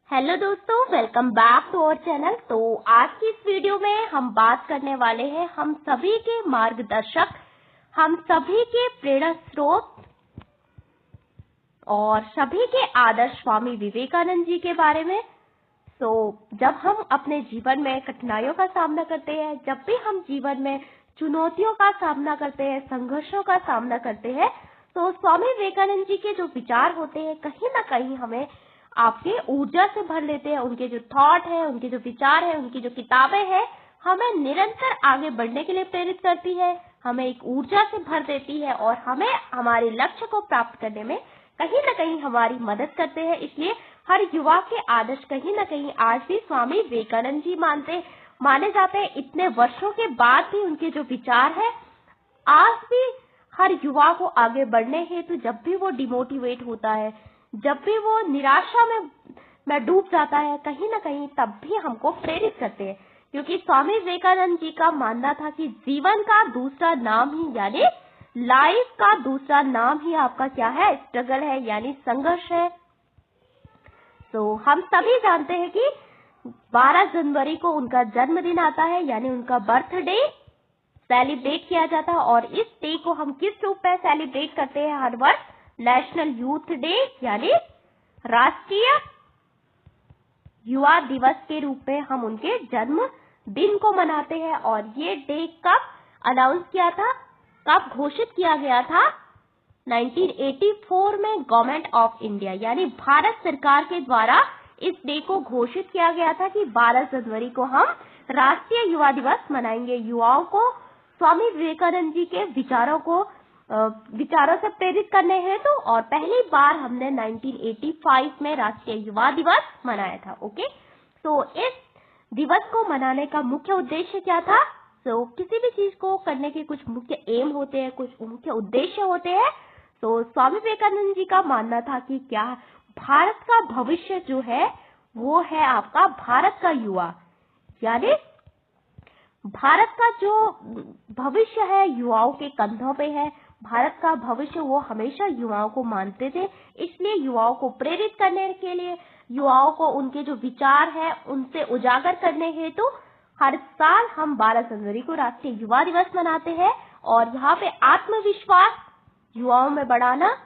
Hello दोस्तों, welcome back to our channel. तो आज की इस वीडियो में हम बात करने वाले हैं हम सभी के मार्गदर्शक, हम सभी के प्रेरणा स्रोत और सभी के आदर्श स्वामी विवेकानंद जी के बारे में। जब हम अपने जीवन में कठिनाइयों का सामना करते हैं, जब भी हम जीवन में चुनौतियों का सामना करते हैं, संघर्षों का सामना करते हैं, तो स्वामी विवेकानंद जी के जो विचार होते हैं कहीं ना कहीं हमें आपके ऊर्जा से भर लेते हैं। उनके जो थॉट है, उनके जो विचार है, उनकी जो किताबें हैं, हमें निरंतर आगे बढ़ने के लिए प्रेरित करती है, हमें एक ऊर्जा से भर देती है और हमें हमारे लक्ष्य को प्राप्त करने में कहीं ना कहीं हमारी मदद करते हैं। इसलिए हर युवा के आदर्श कहीं ना कहीं आज भी स्वामी विवेकानंद जी माने जाते हैं। इतने वर्षों के बाद भी उनके जो विचार है आज भी हर युवा को आगे बढ़ने हेतु, जब भी वो डिमोटिवेट होता है, जब भी वो निराशा में डूब जाता है, कहीं ना कहीं तब भी हमको प्रेरित करते हैं। क्योंकि स्वामी विवेकानंद जी का मानना था कि जीवन का दूसरा नाम ही यानी लाइफ का दूसरा नाम ही आपका क्या है, स्ट्रगल है, यानी संघर्ष है। हम सभी जानते हैं कि 12 जनवरी को उनका जन्मदिन आता है, यानी उनका बर्थडे सेलिब्रेट किया जाता है। और इस डे को हम किस रूप में सेलिब्रेट करते हैं हर वर्ष? नेशनल यूथ डे यानी राष्ट्रीय युवा दिवस के रूप में हम उनके जन्म दिन को मनाते हैं। और ये डे कब अनाउंस किया था, कब घोषित किया गया था? 1984 में गवर्नमेंट ऑफ इंडिया यानी भारत सरकार के द्वारा इस डे को घोषित किया गया था कि 12 जनवरी को हम राष्ट्रीय युवा दिवस मनाएंगे। युवाओं को स्वामी विवेकानंद जी के विचारों से प्रेरित करने हेतु और पहली बार हमने 1985 में राष्ट्रीय युवा दिवस मनाया था। ओके, तो इस दिवस को मनाने का मुख्य उद्देश्य क्या था? किसी भी चीज को करने के कुछ मुख्य एम होते हैं, कुछ मुख्य उद्देश्य होते हैं। स्वामी विवेकानंद जी का मानना था कि क्या भारत का भविष्य जो है वो है आपका भारत का युवा, यानी भारत का जो भविष्य है युवाओं के कंधों पे है। भारत का भविष्य वो हमेशा युवाओं को मानते थे। इसलिए युवाओं को प्रेरित करने के लिए, युवाओं को उनके जो विचार है उनसे उजागर करने हेतु हर साल हम 12 जनवरी को राष्ट्रीय युवा दिवस मनाते हैं। और यहाँ पे आत्मविश्वास युवाओं में बढ़ाना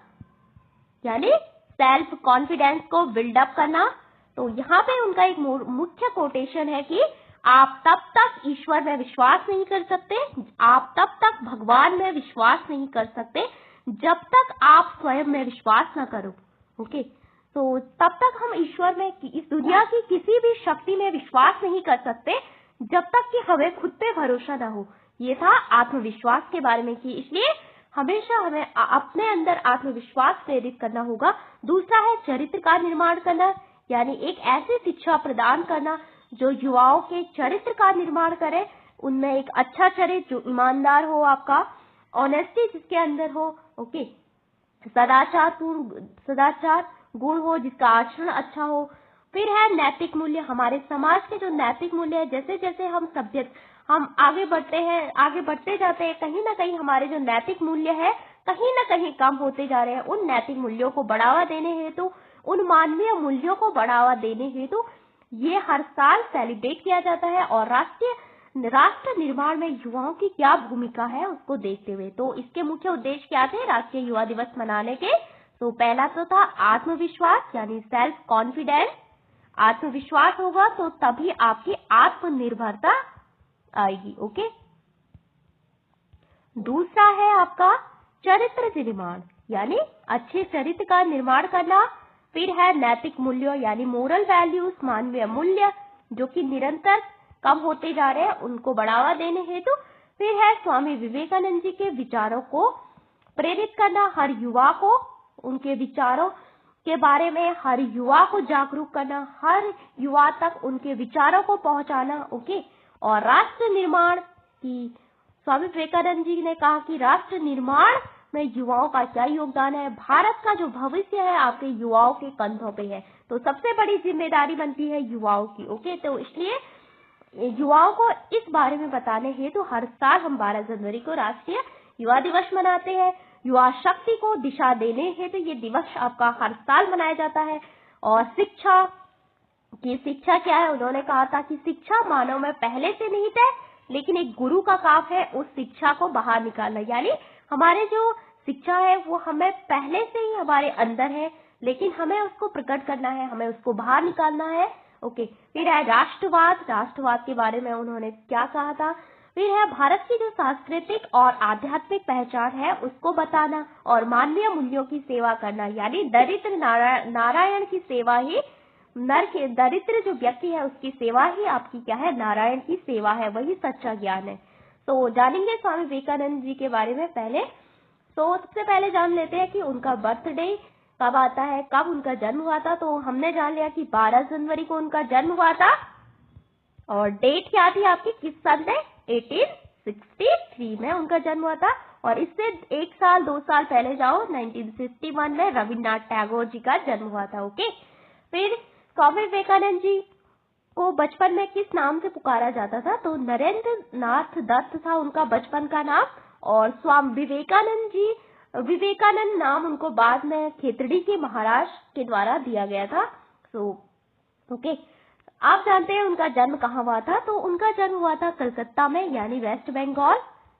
यानी सेल्फ कॉन्फिडेंस को बिल्डअप करना। तो यहाँ पे उनका एक मुख्य कोटेशन है कि आप तब तक ईश्वर में विश्वास नहीं कर सकते, आप तब तक भगवान में विश्वास नहीं कर सकते जब तक आप स्वयं में विश्वास न करो। ओके, तो तब तक हम ईश्वर में, इस दुनिया की किसी भी शक्ति में विश्वास नहीं कर सकते जब तक कि हमें खुद पे भरोसा न हो। ये था आत्मविश्वास के बारे में कि इसलिए हमेशा हमें अपने अंदर आत्मविश्वास प्रेरित करना होगा। दूसरा है चरित्र का निर्माण करना, यानी एक ऐसी शिक्षा प्रदान करना जो युवाओं के चरित्र का निर्माण करे। उनमें एक अच्छा चरित्र जो ईमानदार हो, आपका ऑनेस्टी जिसके अंदर हो, ओके, सदाचार गुण हो, जिसका आचरण अच्छा हो। फिर है नैतिक मूल्य, हमारे समाज के जो नैतिक मूल्य है, जैसे जैसे हम आगे बढ़ते जाते हैं, कहीं ना कहीं हमारे जो नैतिक मूल्य है कहीं ना कहीं कम होते जा रहे हैं। उन नैतिक मूल्यों को बढ़ावा देने हेतु, उन मानवीय मूल्यों को बढ़ावा देने हेतु ये हर साल सेलिब्रेट किया जाता है। और राष्ट्र निर्माण में युवाओं की क्या भूमिका है उसको देखते हुए तो इसके मुख्य उद्देश्य क्या थे राष्ट्रीय युवा दिवस मनाने के? पहला तो था आत्मविश्वास यानी सेल्फ कॉन्फिडेंस। आत्मविश्वास होगा तो तभी आपकी आत्मनिर्भरता आएगी। ओके, दूसरा है आपका चरित्र निर्माण, यानी अच्छे चरित्र का निर्माण करना। फिर है नैतिक मूल्यों यानी मोरल वैल्यूज, मानवीय मूल्य जो कि निरंतर कम होते जा रहे हैं, उनको बढ़ावा देने हेतु। फिर है स्वामी विवेकानंद जी के विचारों को प्रेरित करना, हर युवा को उनके विचारों के बारे में, हर युवा को जागरूक करना, हर युवा तक उनके विचारों को पहुंचाना। ओके, और राष्ट्र निर्माण की स्वामी विवेकानंद जी ने कहा कि राष्ट्र निर्माण में युवाओं का क्या योगदान है, भारत का जो भविष्य है आपके युवाओं के कंधों पे है, तो सबसे बड़ी जिम्मेदारी बनती है युवाओं की। ओके, तो इसलिए युवाओं को इस बारे में बताने हेतु हर साल हम 12 जनवरी को राष्ट्रीय युवा दिवस मनाते हैं। युवा शक्ति को दिशा देने हेतु ये दिवस आपका हर साल मनाया जाता है। और शिक्षा कि शिक्षा क्या है। उन्होंने कहा था कि शिक्षा मानव में पहले से निहित है, लेकिन एक गुरु का काम है उस शिक्षा को बाहर निकालना। यानी हमारे जो शिक्षा है वो हमें पहले से ही हमारे अंदर है, लेकिन हमें उसको प्रकट करना है, हमें उसको बाहर निकालना है। ओके, फिर है राष्ट्रवाद। राष्ट्रवाद के बारे में उन्होंने क्या कहा था। फिर है भारत की जो सांस्कृतिक और आध्यात्मिक पहचान है उसको बताना, और मानवीय मूल्यों की सेवा करना। यानी दरिद्र नारायण की सेवा ही, नर के दरिद्र जो व्यक्ति है उसकी सेवा ही आपकी क्या है, नारायण की सेवा है, वही सच्चा ज्ञान है। तो जानेंगे स्वामी विवेकानंद जी के बारे में। पहले तो सबसे पहले जान लेते हैं कि उनका बर्थडे कब आता है, कब उनका जन्म हुआ था। तो हमने जान लिया कि 12 जनवरी को उनका जन्म हुआ था, और डेट क्या थी आपकी, किस सन में, 1863 में उनका जन्म हुआ था। और इससे 1 साल 2 साल पहले जाओ, 1951 में रविन्द्रनाथ टैगोर जी का जन्म हुआ था। ओके, फिर स्वामी विवेकानंद जी को बचपन में किस नाम से पुकारा जाता था। तो नरेंद्र नाथ दत्त था उनका बचपन का नाम, और स्वामी विवेकानंद नाम उनको बाद में खेतड़ी के महाराज के द्वारा दिया गया था। ओके, आप जानते हैं उनका जन्म कहाँ हुआ था। तो उनका जन्म हुआ था कलकत्ता में, यानी वेस्ट बंगाल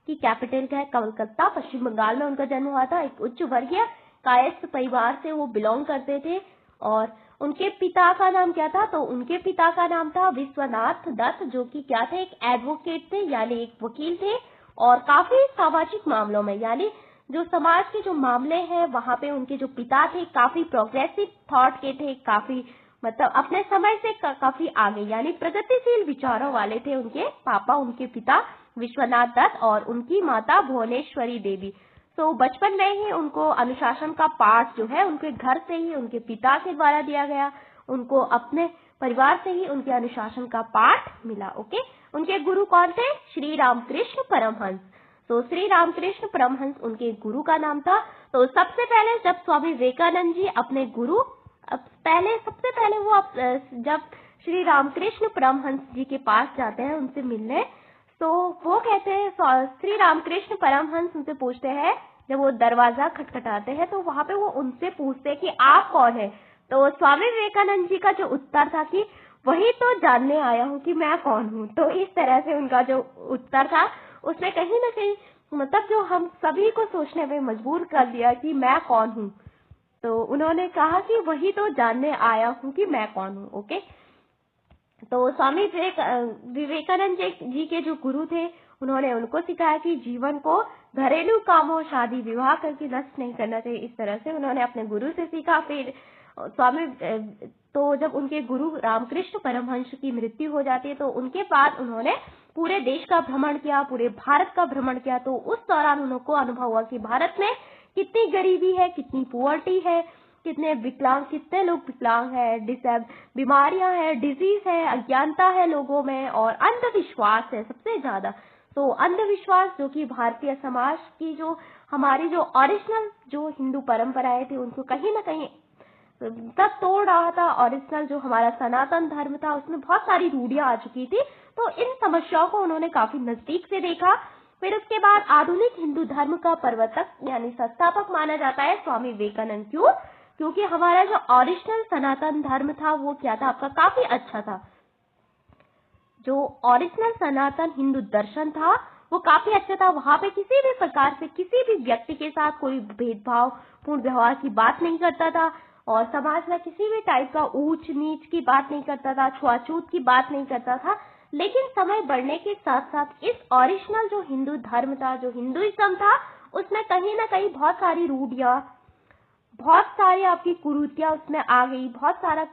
की कैपिटल है कलकत्ता, पश्चिम बंगाल में उनका जन्म हुआ था। एक उच्च वर्गीय कायस्थ परिवार से वो बिलोंग करते थे। और उनके पिता का नाम क्या था। तो उनके पिता का नाम था विश्वनाथ दत्त, जो कि क्या थे, एक एडवोकेट थे, यानी एक वकील थे, और काफी सामाजिक मामलों में, यानी जो समाज के जो मामले हैं वहां पे उनके जो पिता थे काफी प्रोग्रेसिव थॉट के थे, काफी मतलब अपने समय से काफी आगे, यानी प्रगतिशील विचारों वाले थे उनके पापा, उनके पिता विश्वनाथ दत्त, और उनकी माता भुवनेश्वरी देवी। तो बचपन में ही उनको अनुशासन का पाठ जो है उनके घर से ही उनके पिता के द्वारा दिया गया, उनको अपने परिवार से ही उनके अनुशासन का पाठ मिला। ओके, उनके गुरु कौन थे, श्री रामकृष्ण परमहंस। तो श्री रामकृष्ण परमहंस उनके गुरु का नाम था। तो सबसे पहले जब स्वामी विवेकानंद जी अपने गुरु सबसे पहले वो जब श्री रामकृष्ण परमहंस जी के पास जाते हैं उनसे मिलने, तो वो कहते हैं, श्री रामकृष्ण परमहंस उनसे पूछते हैं, जब वो दरवाजा खटखटाते हैं तो वहां पे वो उनसे पूछते हैं कि आप कौन है। तो स्वामी विवेकानंद जी का जो उत्तर था कि वही तो जानने आया हूँ कि मैं कौन हूँ। तो इस तरह से उनका जो उत्तर था उसने कहीं ना कहीं मतलब जो हम सभी को सोचने में मजबूर कर दिया कि मैं कौन हूँ। तो उन्होंने कहा कि वही तो जानने आया हूँ कि मैं कौन हूँ। ओके, तो स्वामी विवेकानंद जी के जो गुरु थे उन्होंने उनको सिखाया कि जीवन को घरेलू कामों, शादी विवाह करके नष्ट नहीं करना चाहिए। इस तरह से उन्होंने अपने गुरु से सीखा। फिर तो जब उनके गुरु रामकृष्ण परमहंस की मृत्यु हो जाती है तो उनके बाद उन्होंने पूरे देश का भ्रमण किया, पूरे भारत का भ्रमण किया। तो उस दौरान उनको अनुभव हुआ कि भारत में कितनी गरीबी है, कितनी पुअर्टी है, कितने लोग विकलांग है, बीमारियां हैं, डिजीज है, अज्ञानता है लोगों में, और अंधविश्वास है सबसे ज्यादा। तो अंधविश्वास जो कि भारतीय समाज की जो हमारी जो ओरिजिनल जो हिंदू परंपराएं थी उनको कहीं ना कहीं सब तोड़ रहा था। ओरिजिनल जो हमारा सनातन धर्म था उसमें बहुत सारी रूढ़ियां आ चुकी थी। तो इन समस्याओं को उन्होंने काफी नजदीक से देखा। फिर उसके बाद आधुनिक हिंदू धर्म का प्रवर्तक यानी संस्थापक माना जाता है स्वामी विवेकानंद। क्यों? क्योंकि हमारा जो ओरिजिनल सनातन धर्म था वो क्या था, आपका काफी अच्छा था। जो ओरिजिनल सनातन हिंदू दर्शन था वो काफी अच्छा था। वहां पे किसी भी प्रकार से किसी भी व्यक्ति के साथ कोई भेदभाव पूर्ण व्यवहार की बात नहीं करता था, और समाज में किसी भी टाइप का ऊंच नीच की बात नहीं करता था, छुआछूत की बात नहीं करता था। लेकिन समय बढ़ने के साथ साथ इस ओरिजिनल जो हिंदू धर्म था, जो हिंदुइज्म था, उसमें कहीं ना कहीं बहुत सारी रूढ़ियां, बहुत सारी आपकी कुरीतियां उसमें आ गई, बहुत सारा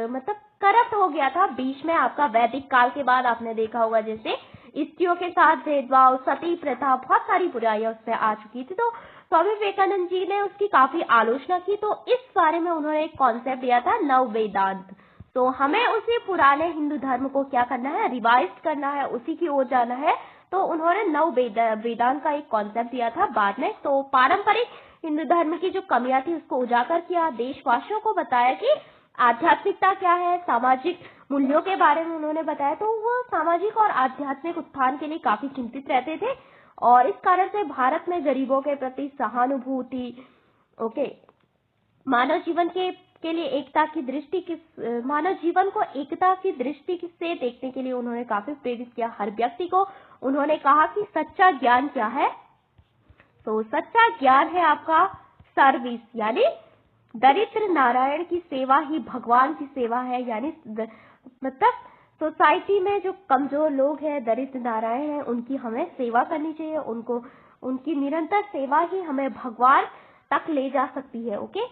मतलब करप्ट हो गया था। बीच में आपका वैदिक काल के बाद आपने देखा होगा जैसे स्त्रियों के साथ भेदभाव, सती प्रथा, बहुत सारी बुराइयां उसमें आ चुकी थी। तो स्वामी विवेकानंद जी ने उसकी काफी आलोचना की। तो इस बारे में उन्होंने एक कॉन्सेप्ट दिया था, नव वेदांत। तो हमें उसी पुराने हिंदू धर्म को क्या करना है, रिवाइज करना है, उसी की ओर जाना है। तो उन्होंने नव वेदांत का एक कॉन्सेप्ट दिया था बाद में। तो पारंपरिक हिंदू धर्म की जो कमियां थी उसको उजागर किया, देशवासियों को बताया कि आध्यात्मिकता क्या है, सामाजिक मूल्यों के बारे में उन्होंने बताया। तो वो सामाजिक और आध्यात्मिक उत्थान के लिए काफी चिंतित रहते थे, और इस कारण से भारत में गरीबों के प्रति सहानुभूति, मानव जीवन के के लिए एकता की दृष्टि मानव जीवन को एकता की दृष्टि से देखने के लिए उन्होंने काफी प्रेरित किया हर व्यक्ति को। उन्होंने कहा कि सच्चा ज्ञान क्या है, तो सच्चा ज्ञान है आपका सर्विस, यानी दरिद्र नारायण की सेवा ही भगवान की सेवा है। यानी मतलब सोसाइटी में जो कमजोर लोग हैं, दरिद्र नारायण हैं, उनकी हमें सेवा करनी चाहिए। उनकी निरंतर सेवा ही हमें भगवान तक ले जा सकती है। ओके,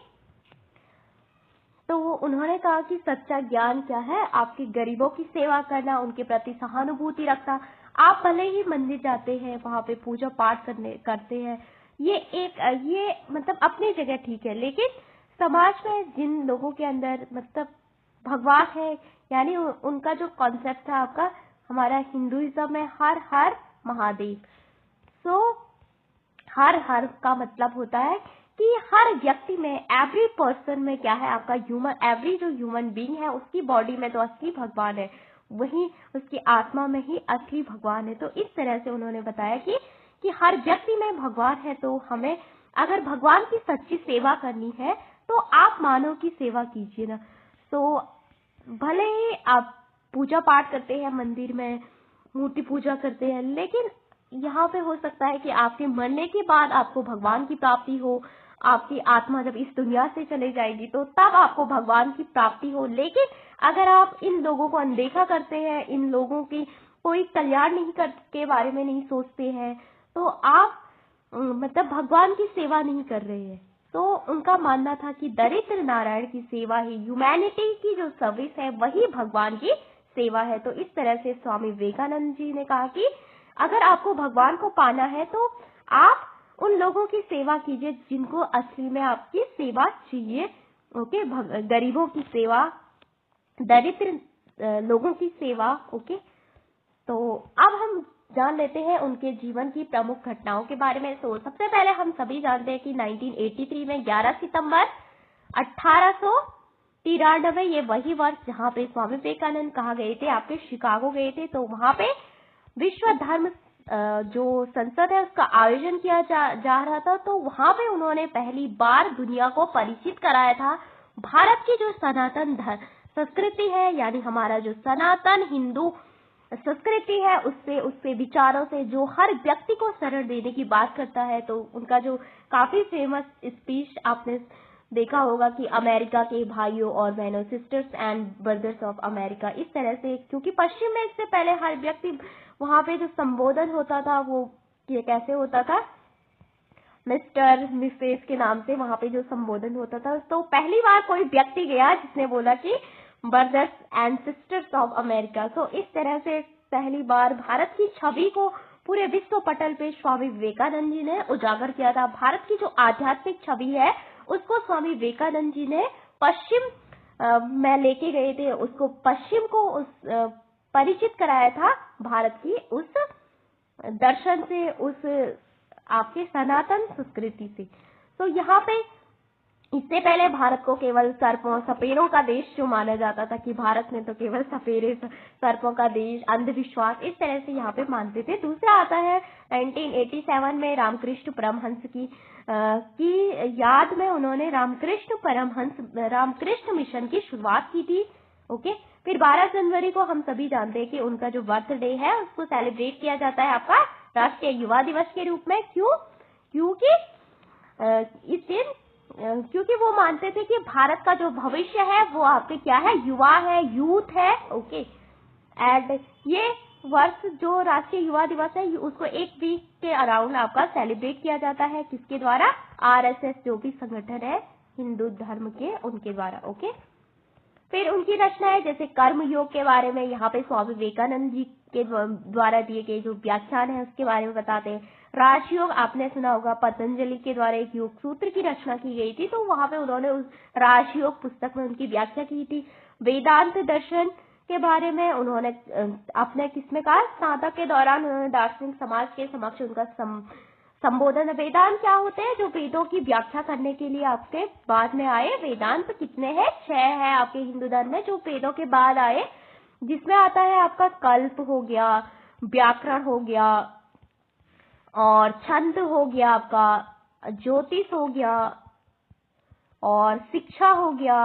तो उन्होंने कहा कि सच्चा ज्ञान क्या है, आपके गरीबों की सेवा करना, उनके प्रति सहानुभूति रखना। आप भले ही मंदिर जाते हैं, वहां पे पूजा पाठ करते हैं, ये मतलब अपनी जगह ठीक है, लेकिन समाज में जिन लोगों के अंदर मतलब भगवान है, यानी उनका जो कॉन्सेप्ट है आपका, हमारा हिंदुइज्म में हर हर महादेव। सो हर हर का मतलब होता है कि हर व्यक्ति में, एवरी पर्सन में क्या है आपका एवरी जो ह्यूमन बीइंग है, उसकी बॉडी में तो असली भगवान है, वही उसकी आत्मा में ही असली भगवान है। तो इस तरह से उन्होंने बताया कि हर व्यक्ति में भगवान है। तो हमें अगर भगवान की सच्ची सेवा करनी है तो आप मानव की सेवा कीजिए ना। तो भले ही आप पूजा पाठ करते हैं, मंदिर में मूर्ति पूजा करते हैं, लेकिन यहाँ पे हो सकता है कि आपके मरने के बाद आपको भगवान की प्राप्ति हो। आपकी आत्मा जब इस दुनिया से चले जाएगी तो तब आपको भगवान की प्राप्ति हो। लेकिन अगर आप इन लोगों को अनदेखा करते हैं, इन लोगों की कोई कल्याण नहीं के बारे में नहीं सोचते हैं, तो आप मतलब भगवान की सेवा नहीं कर रहे हैं। तो उनका मानना था कि दरिद्र नारायण की सेवा ही, ह्यूमैनिटी की जो सर्विस है, वही भगवान की सेवा है। तो इस तरह से स्वामी विवेकानंद जी ने कहा कि अगर आपको भगवान को पाना है तो आप उन लोगों की सेवा कीजिए जिनको असली में आपकी सेवा चाहिए। ओके, गरीबों की सेवा, दरिद्र लोगों की सेवा। ओके, तो अब हम जान लेते हैं उनके जीवन की प्रमुख घटनाओं के बारे में। तो सबसे पहले हम सभी जानते हैं कि 1983 में 11 सितंबर 1893, ये वही वर्ष जहाँ पे स्वामी विवेकानंद कहा गए थे, आपके शिकागो गए थे। तो वहां पे विश्व धर्म जो संसद है उसका आयोजन किया जा रहा था। तो वहां पे उन्होंने पहली बार दुनिया को परिचित कराया था भारत की जो सनातन संस्कृति है, यानी हमारा जो सनातन हिंदू संस्कृति है, उससे विचारों से जो हर व्यक्ति को शरण देने की बात करता है। तो उनका जो काफी फेमस स्पीच आपने देखा होगा कि अमेरिका के भाइयों और बहनों, sisters and brothers of America, इस तरह से, क्योंकि पश्चिम में इससे पहले हर व्यक्ति वहां पे जो संबोधन होता था वो कैसे होता था, मिस्टर मिसेस के नाम से वहां पे जो संबोधन होता था। तो पहली बार कोई व्यक्ति गया जिसने बोला कि brothers and sisters of America. तो इस तरह से पहली बार भारत की छवि को पूरे विश्व पटल पे स्वामी विवेकानंद जी ने उजागर किया था। भारत की जो आध्यात्मिक छवि है उसको स्वामी विवेकानंद जी ने पश्चिम में लेके गए थे, उसको पश्चिम को परिचित कराया था भारत की उस दर्शन से, उस आपके सनातन संस्कृति से। तो यहाँ पे इससे पहले भारत को केवल सर्पों सपेरों का देश जो माना जाता था कि भारत में तो केवल सपेरे सर्पों का देश, अंधविश्वास, इस तरह से यहाँ पे मानते थे। दूसरा आता है 1987 में रामकृष्ण परमहंस की याद में उन्होंने रामकृष्ण मिशन की शुरुआत की थी। ओके, फिर 12 जनवरी को हम सभी जानते हैं कि उनका जो बर्थडे है उसको सेलिब्रेट किया जाता है आपका राष्ट्रीय युवा दिवस के रूप में। क्योंकि इस दिन क्योंकि वो मानते थे कि भारत का जो भविष्य है वो आपके क्या है, युवा है, यूथ है। ओके, एंड ये वर्ष जो राष्ट्रीय युवा दिवस है उसको एक वीक के अराउंड आपका सेलिब्रेट किया जाता है, किसके द्वारा, आरएसएस जो भी संगठन है हिंदू धर्म के, उनके द्वारा। ओके, फिर उनकी रचनाएं जैसे कर्म योग के बारे में यहाँ पे स्वामी विवेकानंद जी के द्वारा दिए गए जो व्याख्यान है उसके बारे में बताते हैं। राजयोग आपने सुना होगा, पतंजलि के द्वारा एक योग सूत्र की रचना की गई थी, तो वहां पे उन्होंने उस राजयोग पुस्तक में उनकी व्याख्या की थी। वेदांत दर्शन के बारे में उन्होंने अपने किसमें कहा, स्नातक के दौरान उन्होंने दार्शनिक समाज के समक्ष उनका संबोधन। वेदांत क्या होते हैं, जो वेदों की व्याख्या करने के लिए आपके बाद में आए। वेदांत कितने हैं, 6 है आपके हिंदू धर्म में जो वेदों के बाद आए, जिसमें आता है आपका कल्प हो गया, व्याकरण हो गया, और छंद हो गया, आपका ज्योतिष हो गया, और शिक्षा हो गया,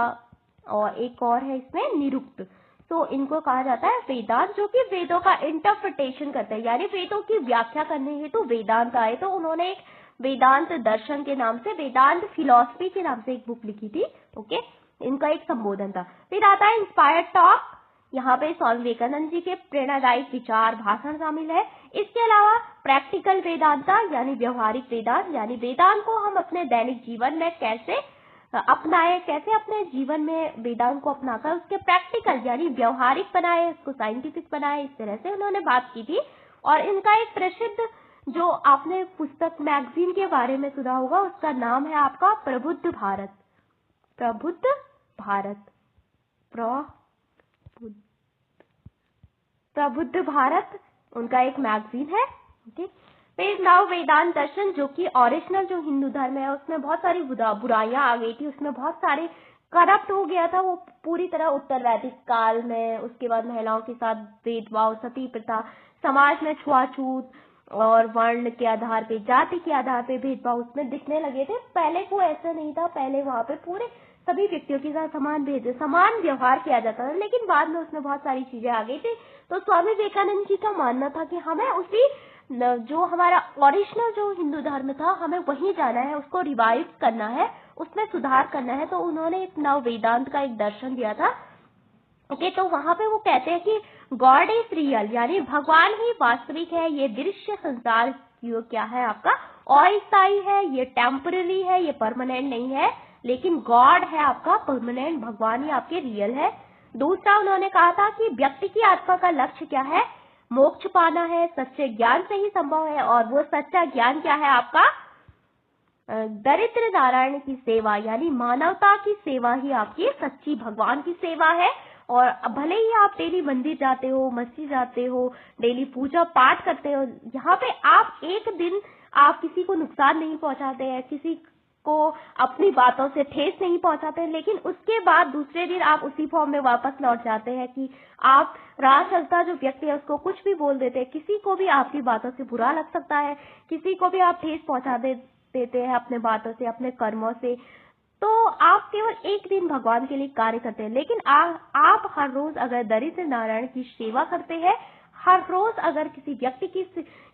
और एक और है इसमें निरुक्त। तो इनको कहा जाता है वेदांत, जो कि वेदों का इंटरप्रिटेशन करते हैं, यानी वेदों की व्याख्या करने हेतु वेदांत आए। तो उन्होंने एक वेदांत दर्शन के नाम से, वेदांत फिलॉसफी के नाम से एक बुक लिखी थी। ओके, इनका एक संबोधन था। फिर आता है इंस्पायर्ड टॉक। यहाँ पे स्वामी विवेकानंद जी के प्रेरणादायक विचार भाषण शामिल है। इसके अलावा प्रैक्टिकल वेदांता यानी व्यवहारिक वेदांत, यानी वेदांत को हम अपने दैनिक जीवन में कैसे अपनाए, कैसे अपने जीवन में वेदांत को अपनाकर उसके प्रैक्टिकल यानी व्यवहारिक बनाए, उसको साइंटिफिक बनाए, इस तरह से उन्होंने बात की थी। और इनका एक प्रसिद्ध, जो आपने पुस्तक मैगजीन के बारे में सुना होगा, उसका नाम है आपका प्रबुद्ध भारत। प्रबुद्ध भारत, प्रबुद्ध भारत उनका एक मैगजीन है। ठीक, फिर नव वेदांत दर्शन, जो कि ओरिजिनल जो हिंदू धर्म है उसमें बहुत सारी बुराइयां आ गई थी, उसमें बहुत सारे करप्ट हो गया था वो पूरी तरह उत्तर वैदिक काल में। उसके बाद महिलाओं के साथ भेदभाव, सती प्रथा, समाज में छुआछूत और वर्ण के आधार पे, जाति के आधार पे भेदभाव उसमें दिखने लगे थे। पहले को ऐसा नहीं था, पहले वहां पे पूरे सभी व्यक्तियों के साथ समान व्यवहार किया जाता था, लेकिन बाद में उसमें बहुत सारी चीजें आ गई थी। तो स्वामी विवेकानंद जी का मानना था कि हमें उसी जो हमारा ओरिजिनल जो हिंदू धर्म था, हमें वहीं जाना है, उसको रिवाइव करना है, उसमें सुधार करना है। तो उन्होंने एक नव वेदांत का एक दर्शन दिया था। ओके, तो वहां पे वो कहते हैं कि गॉड इज रियल, यानी भगवान ही वास्तविक है। ये दृश्य संसार जो क्या है आपका अस्थायी है, ये टेम्पररी है, ये परमानेंट नहीं है, लेकिन गॉड है आपका परमानेंट, भगवान ही आपके रियल है। दूसरा उन्होंने कहा था कि व्यक्ति की आत्मा का लक्ष्य क्या है, मोक्ष पाना है, सच्चे ज्ञान से ही संभव है। और वो सच्चा ज्ञान क्या है आपका, दरिद्र नारायण की सेवा, यानी मानवता की सेवा ही आपकी सच्ची भगवान की सेवा है। और भले ही आप डेली मंदिर जाते हो, मस्जिद जाते हो, डेली पूजा पाठ करते हो, यहाँ पे आप एक दिन आप किसी को नुकसान नहीं पहुंचाते हैं, किसी को अपनी बातों से ठेस नहीं पहुंचाते, लेकिन उसके बाद दूसरे दिन आप उसी फॉर्म में वापस लौट जाते हैं कि आप राह चलता जो व्यक्ति है उसको कुछ भी बोल देते हैं। किसी को भी आपकी बातों से बुरा लग सकता है, किसी को भी आप ठेस पहुंचा देते हैं अपने बातों से, अपने कर्मों से। तो आप केवल एक दिन भगवान के लिए कार्य करते हैं, लेकिन आप हर रोज अगर दरिद्र नारायण की सेवा करते हैं, हर रोज अगर किसी व्यक्ति की,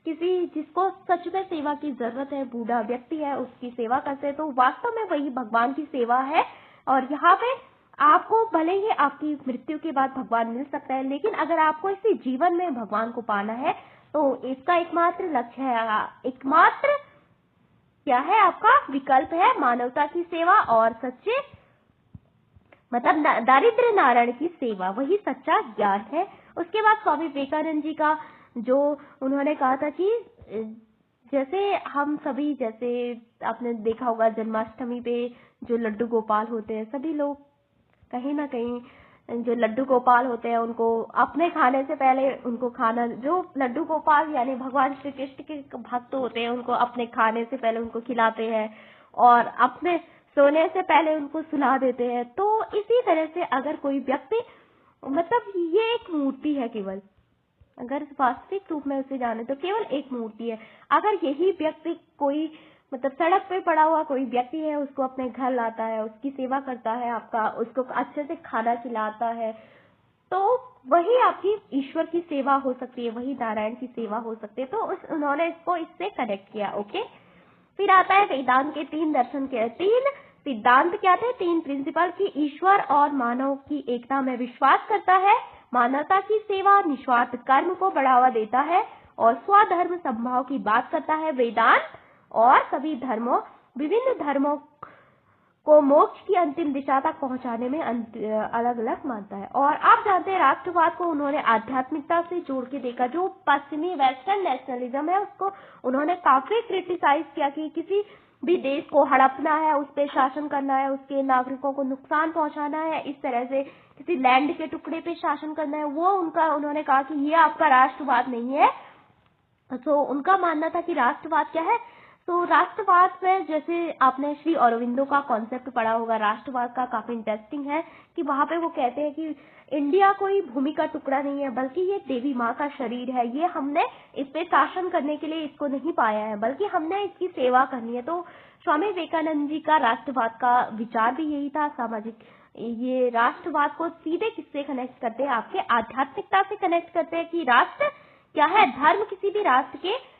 किसी जिसको सच में सेवा की जरूरत है, बूढ़ा व्यक्ति है, उसकी सेवा करते हैं, तो वास्तव में वही भगवान की सेवा है। और यहाँ पे आपको भले ही आपकी मृत्यु के बाद भगवान मिल सकता है, लेकिन अगर आपको इसी जीवन में भगवान को पाना है तो इसका एकमात्र लक्ष्य है, एकमात्र क्या है आपका विकल्प है मानवता की सेवा और सच्चे मतलब दारिद्र्य नारायण की सेवा, वही सच्चा ज्ञान है। उसके बाद स्वामी विवेकानंद जी का जो उन्होंने कहा था कि जैसे हम सभी, जैसे आपने देखा होगा जन्माष्टमी पे जो लड्डू गोपाल होते हैं, सभी लोग कहीं ना कहीं जो लड्डू गोपाल होते हैं उनको अपने खाने से पहले उनको खाना, जो लड्डू गोपाल यानी भगवान श्री कृष्ण के भक्त होते हैं, उनको अपने खाने से पहले उनको खिलाते हैं और अपने सोने से पहले उनको सुला देते हैं। तो इसी तरह से अगर कोई व्यक्ति, मतलब ये एक मूर्ति है केवल, अगर वास्तविक रूप में उसे जाने तो केवल एक मूर्ति है। अगर यही व्यक्ति कोई मतलब सड़क पे पड़ा हुआ कोई व्यक्ति है, उसको अपने घर लाता है, उसकी सेवा करता है, आपका उसको अच्छे से खाना खिलाता है, तो वही आपकी ईश्वर की सेवा हो सकती है, वही नारायण की सेवा हो सकती है। तो उन्होंने इसको इससे कनेक्ट किया। ओके, फिर आता है वेदांत के तीन दर्शन के तीन सिद्धांत क्या थे, तीन प्रिंसिपल की ईश्वर और मानव की एकता में विश्वास करता है, मानवता की सेवा, निस्वार्थ कर्म को बढ़ावा देता है और स्वधर्म संभाव की बात करता है। वेदांत और सभी धर्मों, विभिन्न धर्मों को मोक्ष की अंतिम दिशा तक पहुंचाने में अलग अलग मानता है। और आप जानते हैं राष्ट्रवाद को उन्होंने आध्यात्मिकता से जोड़ के देखा। जो पश्चिमी वेस्टर्न नेशनलिज्म है उसको उन्होंने काफी क्रिटिसाइज किया कि किसी भी देश को हड़पना है, उस पर शासन करना है, उसके नागरिकों को नुकसान पहुंचाना है, इस तरह से किसी लैंड के टुकड़े पे शासन करना है, वो उन्होंने कहा कि ये आपका राष्ट्रवाद नहीं है। तो उनका मानना था कि राष्ट्रवाद क्या है, तो राष्ट्रवाद में जैसे आपने श्री अरविंदो का कॉन्सेप्ट पढ़ा होगा राष्ट्रवाद का, काफी इंटरेस्टिंग है कि वहां पे वो कहते हैं कि इंडिया कोई भूमि का टुकड़ा नहीं है, बल्कि ये देवी माँ का शरीर है। ये हमने इस पे शासन करने के लिए इसको नहीं पाया है, बल्कि हमने इसकी सेवा करनी है। तो स्वामी विवेकानंद जी का राष्ट्रवाद का विचार भी यही था, सामाजिक। ये राष्ट्रवाद को सीधे किससे कनेक्ट करते हैं, आपके आध्यात्मिकता से कनेक्ट करते हैं कि राष्ट्र क्या है, धर्म किसी भी राष्ट्र के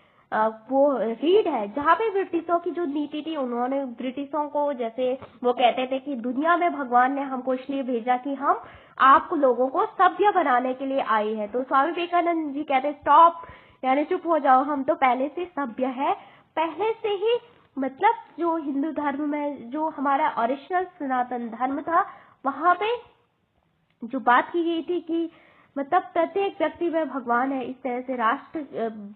वो रीढ़ है। जहाँ पे ब्रिटिशों की जो नीति थी, उन्होंने ब्रिटिशों को, जैसे वो कहते थे कि दुनिया में भगवान ने हमको इसलिए भेजा कि हम आप लोगों को सभ्य बनाने के लिए आए हैं। तो स्वामी विवेकानंद जी कहते स्टॉप, यानी चुप हो जाओ, हम तो पहले से सभ्य है, पहले से ही। मतलब जो हिंदू धर्म में जो हमारा ओरिजिनल सनातन धर्म था, वहां पे जो बात की गई थी कि मतलब प्रत्येक व्यक्ति में भगवान है। इस तरह से राष्ट्र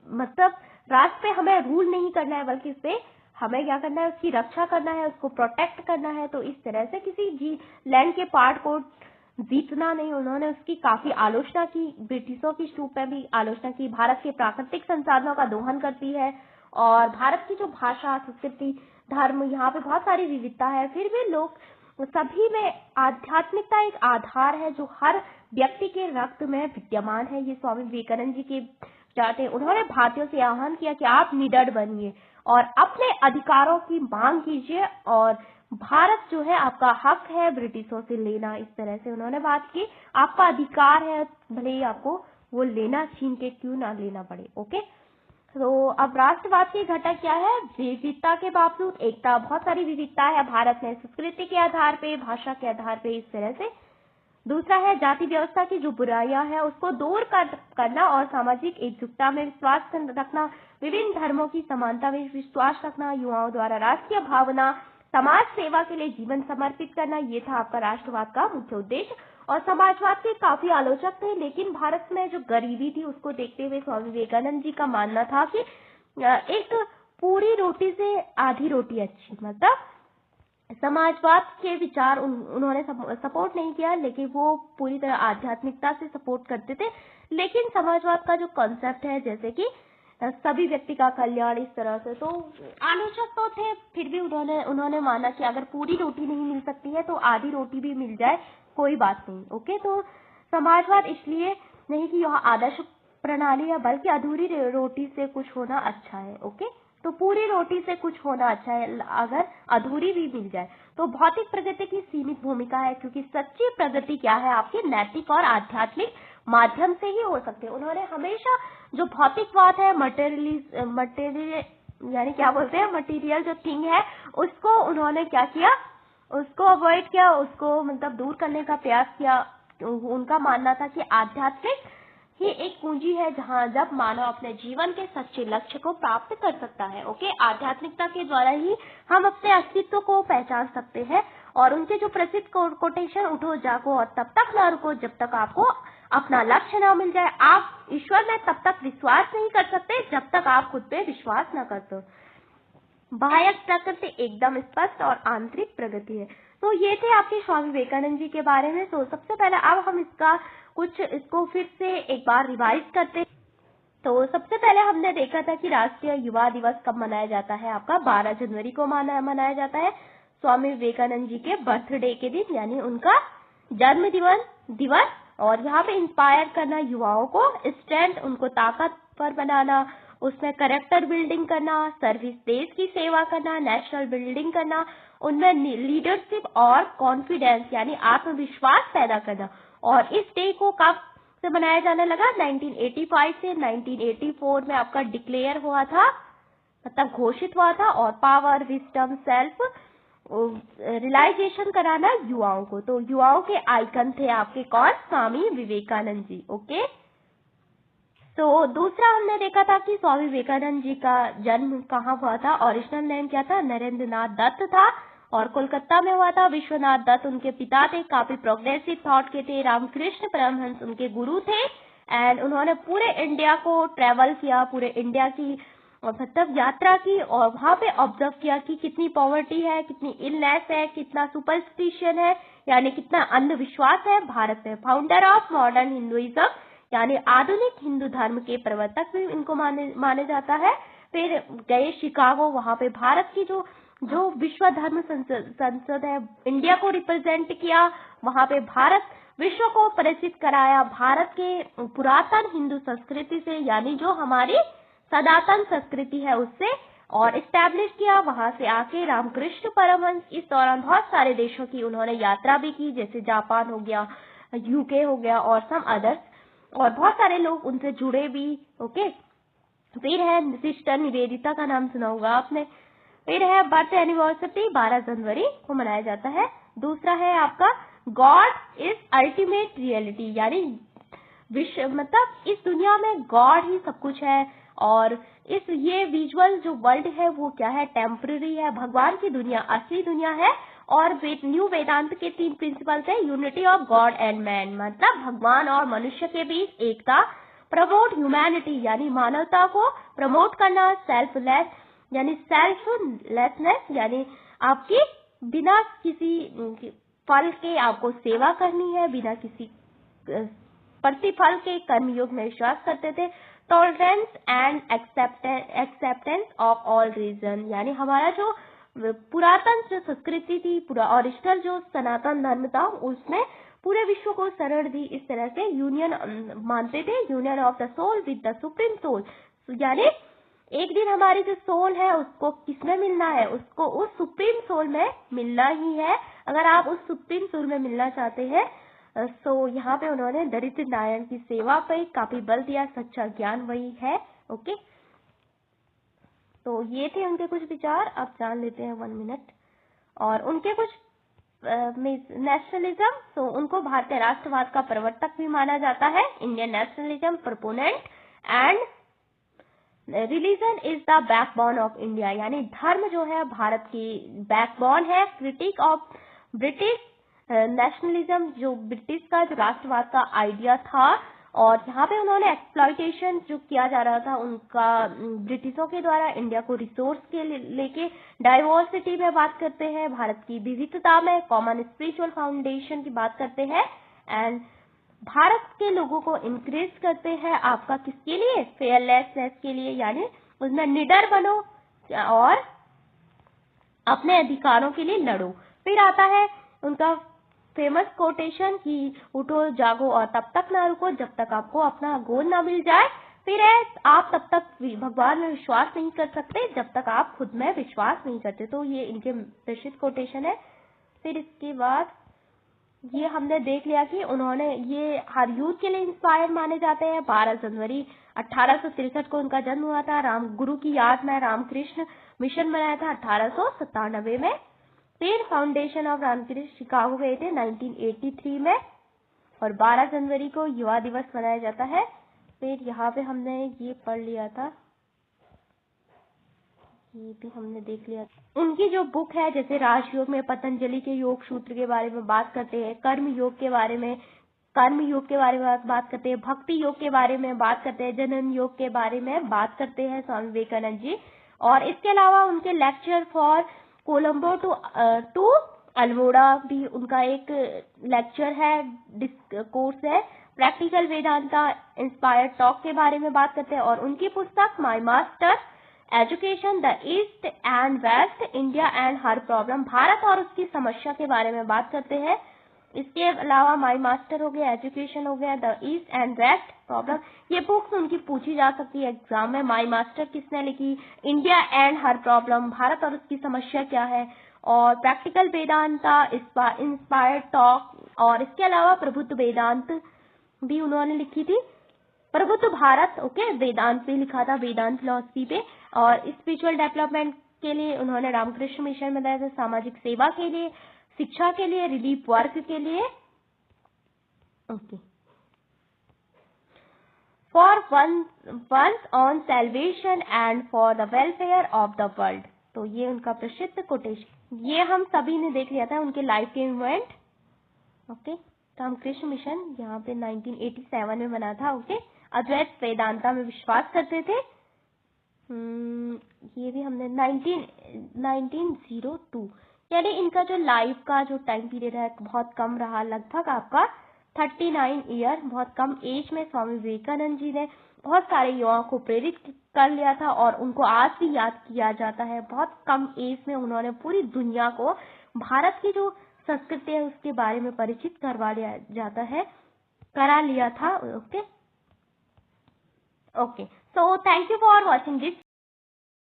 मतलब राष्ट्र पे हमें रूल नहीं करना है, बल्कि इस पे हमें क्या करना है, उसकी रक्षा करना है, उसको प्रोटेक्ट करना है। तो इस तरह से किसी लैंड के पार्ट को जीतना नहीं। उन्होंने उसकी काफी आलोचना की, ब्रिटिशों की रूप में भी आलोचना की। भारत के प्राकृतिक संसाधनों का दोहन करती है, और भारत की जो भाषा, संस्कृति, धर्म, यहाँ पे बहुत सारी विविधता है, फिर भी लोग सभी में आध्यात्मिकता एक आधार है जो हर व्यक्ति के रक्त में विद्यमान है। ये स्वामी विवेकानंद जी के विचार थे। उन्होंने भारतीयों से आह्वान किया कि आप निडर बनिए और अपने अधिकारों की मांग कीजिए, और भारत जो है आपका हक है ब्रिटिशों से लेना। इस तरह से उन्होंने बात की, आपका अधिकार है, भले ही आपको वो लेना, छीन के क्यों ना लेना पड़े। ओके, तो अब राष्ट्रवाद की घटक क्या है, विविधता के बावजूद एकता। बहुत सारी विविधता है भारत में, संस्कृति के आधार पे, भाषा के आधार पे, इस तरह से। दूसरा है जाति व्यवस्था की जो बुराइयां हैं उसको दूर करना और सामाजिक एकजुटता में विश्वास रखना, विभिन्न धर्मों की समानता में विश्वास रखना, युवाओं द्वारा राष्ट्रीय भावना, समाज सेवा के लिए जीवन समर्पित करना। ये था आपका राष्ट्रवाद का मुख्य उद्देश्य। और समाजवाद के काफी आलोचक थे, लेकिन भारत में जो गरीबी थी उसको देखते हुए स्वामी विवेकानंद जी का मानना था कि एक पूरी रोटी से आधी रोटी अच्छी। मतलब समाजवाद के विचार उन्होंने सपोर्ट नहीं किया, लेकिन वो पूरी तरह आध्यात्मिकता से सपोर्ट करते थे। लेकिन समाजवाद का जो कॉन्सेप्ट है, जैसे कि सभी व्यक्ति का कल्याण, इस तरह से, तो आलोचक तो थे, फिर भी उन्होंने माना कि अगर पूरी रोटी नहीं मिल सकती है तो आधी रोटी भी मिल जाए, कोई बात नहीं। ओके, तो समाजवाद इसलिए नहीं कि यह आदर्श प्रणाली है, बल्कि अधूरी रोटी से कुछ होना अच्छा है। ओके, तो पूरी रोटी से कुछ होना अच्छा है, अगर अधूरी भी मिल जाए। तो भौतिक प्रगति की सीमित भूमिका है, क्योंकि सच्ची प्रगति क्या है, आपके नैतिक और आध्यात्मिक माध्यम से ही हो सकते हैं। उन्होंने हमेशा जो भौतिकवाद है, मटेरियल यानी क्या बोलते हैं, मटेरियल जो थिंग है, उसको उन्होंने क्या किया, उसको अवॉइड किया, उसको मतलब दूर करने का प्रयास किया। उनका मानना था कि आध्यात्मिक ही एक पूंजी है जब मानव अपने जीवन के सच्चे लक्ष्य को प्राप्त कर सकता है। ओके, आध्यात्मिकता के द्वारा ही हम अपने अस्तित्व को पहचान सकते हैं। और उनके जो प्रसिद्ध कोटेशन, उठो जागो और तब तक न रुको जब तक आपको अपना लक्ष्य न मिल जाए। आप ईश्वर में तब तक विश्वास नहीं कर सकते जब तक आप खुद पे विश्वास न करते। बाह्य प्रकृति एकदम स्पष्ट और आंतरिक प्रगति है। तो ये थे आपके स्वामी विवेकानंद जी के बारे में। तो सबसे पहले अब हम इसको फिर से एक बार रिवाइज करते हैं। तो सबसे पहले हमने देखा था कि राष्ट्रीय युवा दिवस कब मनाया जाता है, आपका 12 जनवरी को मनाया जाता है, स्वामी विवेकानंद जी के बर्थडे के दिन, यानी उनका जन्म दिवस। और यहाँ पे इंस्पायर करना युवाओं को, स्ट्रेंथ उनको ताकतवर बनाना, उसमें कैरेक्टर बिल्डिंग करना, सर्विस, देश की सेवा करना, नेशनल बिल्डिंग करना, उनमें लीडरशिप और कॉन्फिडेंस यानी आत्मविश्वास पैदा करना। और इस डे को कब से मनाया जाने लगा, 1985 से 1984 में आपका डिक्लेयर हुआ था, मतलब घोषित हुआ था। और पावर, विजडम, सेल्फ रियलाइजेशन कराना युवाओं को। तो युवाओं के आइकन थे आपके कौन, स्वामी विवेकानंद जी। ओके, तो दूसरा हमने देखा था कि स्वामी विवेकानंद जी का जन्म कहाँ हुआ था, ओरिजिनल नेम क्या था, नरेंद्र नाथ दत्त था, और कोलकाता में हुआ था। विश्वनाथ दत्त उनके पिता थे, काफी प्रोग्रेसिव थॉट के थे। रामकृष्ण परमहंस उनके गुरु थे। एंड उन्होंने पूरे इंडिया को ट्रेवल किया, पूरे इंडिया की मतलब यात्रा की, और वहां पे ऑब्जर्व किया कि कितनी पॉवर्टी है, कितनी इलनेस है, कितना सुपरस्टिशन है, यानी कितना अंधविश्वास है भारत में। फाउंडर ऑफ मॉडर्न हिंदुइज्म, यानी आधुनिक हिंदू धर्म के प्रवर्तक भी इनको माने जाता है। फिर गए शिकागो, वहां पे भारत की जो विश्व धर्म संसद है, इंडिया को रिप्रेजेंट किया, वहां पे भारत विश्व को परिचित कराया भारत के पुरातन हिंदू संस्कृति से, यानी जो हमारी सनातन संस्कृति है उससे, और इस्टेब्लिश किया। वहां से आके रामकृष्ण परमहंस इस दौरान बहुत सारे देशों की उन्होंने यात्रा भी की, जैसे जापान हो गया, यूके हो गया और सम अदर्स, और बहुत सारे लोग उनसे जुड़े भी। ओके, फिर है सिस्टर निवेदिता का नाम सुना होगा आपने। फिर है बर्थ एनिवर्सरी 12 जनवरी को मनाया जाता है। दूसरा है आपका गॉड इज अल्टीमेट रियलिटी, यानी विश्व मतलब इस दुनिया में गॉड ही सब कुछ है, और ये विजुअल जो वर्ल्ड है वो क्या है, टेम्पररी है। भगवान की दुनिया असली दुनिया है। और न्यू वेदांत के 3 प्रिंसिपल्स है, unity of God and man, मतलब भगवान और मनुष्य के बीच एकता, प्रमोट ह्यूमैनिटी यानी मानवता को प्रमोट करना, सेल्फलेस यानी सेल्फलेसनेस यानी आपकी बिना किसी फल के आपको सेवा करनी है, बिना किसी प्रतिफल के कर्मयोग में विश्वास करते थे। Tolerance and acceptance of all reason, यानी हमारा जो पुरातन जो संस्कृति थी, पूरा ओरिजिनल जो सनातन धर्म था, उसमें पूरे विश्व को शरण दी। इस तरह से यूनियन मानते थे, union of the soul with the supreme soul, यानी एक दिन हमारी जो सोल है उसको किसमें मिलना है, उसको उस सुप्रीम सोल में मिलना ही है। अगर आप उस सुप्रीम सोल में मिलना चाहते हैं तो यहाँ पे उन्होंने दरिद्र नारायण की सेवा पे काफी बल दिया, सच्चा ज्ञान वही है। ओके, तो ये थे उनके कुछ विचार। अब जान लेते हैं 1 मिनट और उनके कुछ नेशनलिज्म। तो उनको भारतीय राष्ट्रवाद का प्रवर्तक भी माना जाता है, Indian nationalism proponent, and religion is the backbone of India, यानी धर्म जो है भारत की बैकबोन है। क्रिटिक ऑफ ब्रिटिश नेशनलिज्म, जो ब्रिटिश का जो राष्ट्रवाद का आइडिया था, और यहाँ पे उन्होंने एक्सप्लॉइटेशन जो किया जा रहा था उनका ब्रिटिशों के द्वारा इंडिया को रिसोर्स के लेके, डाइवर्सिटी में बात करते हैं, भारत की विविधता में, कॉमन स्पिरिचुअल फाउंडेशन की बात करते हैं, एंड भारत के लोगों को इंक्रेज करते हैं आपका किसके लिए, फेयरलेसनेस के लिए, यानी उसमें निडर बनो और अपने अधिकारों के लिए लड़ो। फिर आता है उनका फेमस कोटेशन कि उठो जागो और तब तक ना रुको जब तक आपको अपना गोल ना मिल जाए। फिर है आप तब तक भगवान में विश्वास नहीं कर सकते जब तक आप खुद में विश्वास नहीं करते। तो ये इनके प्रसिद्ध कोटेशन है। फिर इसके बाद ये हमने देख लिया कि उन्होंने ये हर यूथ के लिए इंस्पायर माने जाते हैं। 12 जनवरी 1863 को उनका जन्म हुआ था। राम गुरु की याद में रामकृष्ण मिशन बनाया था 1897 में। फिर फाउंडेशन ऑफ रामकृष्ण शिकागो गए थे 1983 में, और 12 जनवरी को युवा दिवस मनाया जाता है। फिर यहाँ पे हमने ये पढ़ लिया था, ये भी हमने देख लिया। उनकी जो बुक है, जैसे राजयोग में पतंजलि के योग सूत्र के बारे में बात करते हैं, कर्म योग के बारे में बात करते हैं, भक्ति योग के बारे में बात करते हैं, जनन योग के बारे में बात करते हैं स्वामी विवेकानंद जी। और इसके अलावा उनके lecture for Colombo to Almora भी उनका एक लेक्चर है, कोर्स है। प्रैक्टिकल वेदांता इंस्पायर्ड टॉक के बारे में बात करते हैं, और उनकी पुस्तक my master education the east and west, India and her problem, Bharat और उसकी समस्या के बारे में बात करते हैं। इसके अलावा माय मास्टर हो गया, एजुकेशन हो गया, the east and west problem, ये बुक्स उनकी पूछी जा सकती है एग्जाम में। माय मास्टर किसने लिखी, India and her problem, Bharat और उसकी समस्या क्या है, और प्रैक्टिकल वेदांता इंस्पायर्ड टॉक, और इसके अलावा प्रबुद्ध वेदांत भी उन्होंने लिखी थी। प्रबुद्ध भारत, ओके, वेदांत भी लिखा था, वेदांत फिलॉसफी पे। और स्पिरिचुअल डेवलपमेंट के लिए उन्होंने रामकृष्ण मिशन में बनाया था, सामाजिक सेवा के लिए, शिक्षा के लिए, रिलीफ वर्क के लिए। Okay, for one's own salvation and for the welfare of the world. तो ये उनका प्रसिद्ध कोटेशन, ये हम सभी ने देख लिया था उनके लाइफ के इवेंट। ओके, रामकृष्ण मिशन यहाँ पे 1987 में बना था। ओके, अद्वैत वेदांता में विश्वास करते थे। ये भी हमने 1902, यानी इनका जो लाइफ का जो टाइम पीरियड है बहुत कम रहा, लगभग आपका 39 ईयर, बहुत कम एज में स्वामी विवेकानंद जी ने बहुत सारे युवाओं को प्रेरित कर लिया था और उनको आज भी याद किया जाता है। बहुत कम एज में उन्होंने पूरी दुनिया को भारत की जो संस्कृति है उसके बारे में परिचित करा लिया था। Okay, so thank you for watching this